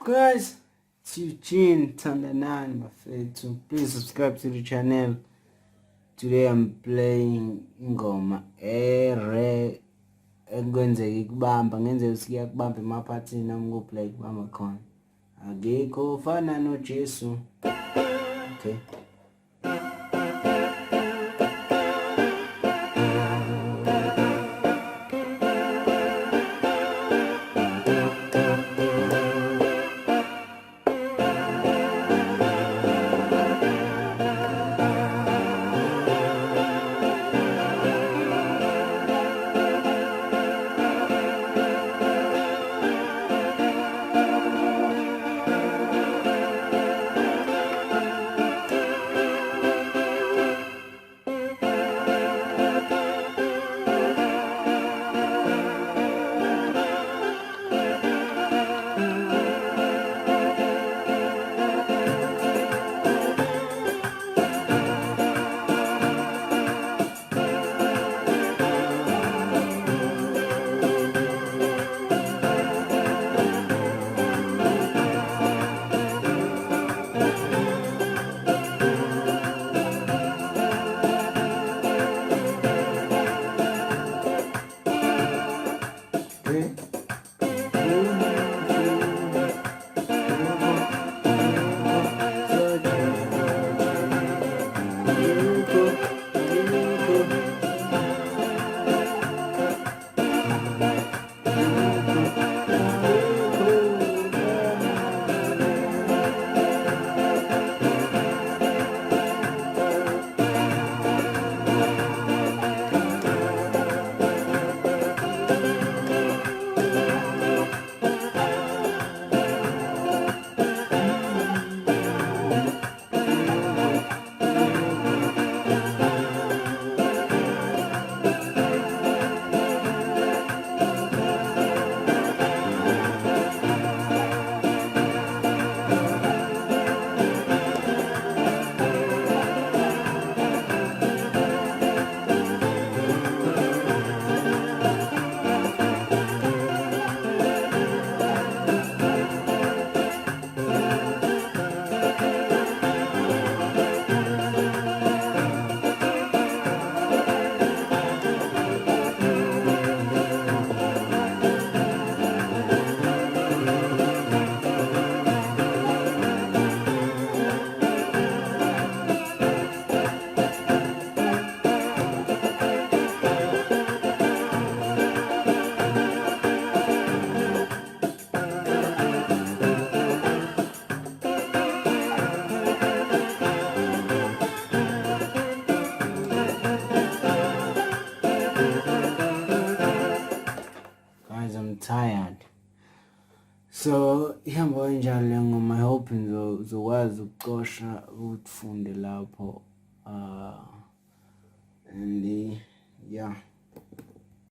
guys, it's Eugene Tandanan, my friend. So please subscribe to the channel. Today I'm playing ingoma re ekwenzeka ikubamba ngenzeka usiya kubamba emaphathini nami ngoplay kubamba khona. Akekho Ofana NoJesu. Okay. Guys, I'm tired. So ihamba kanjalo le ngoma. I hope uzokwazi ukuqosha ufunde lapho and yeah.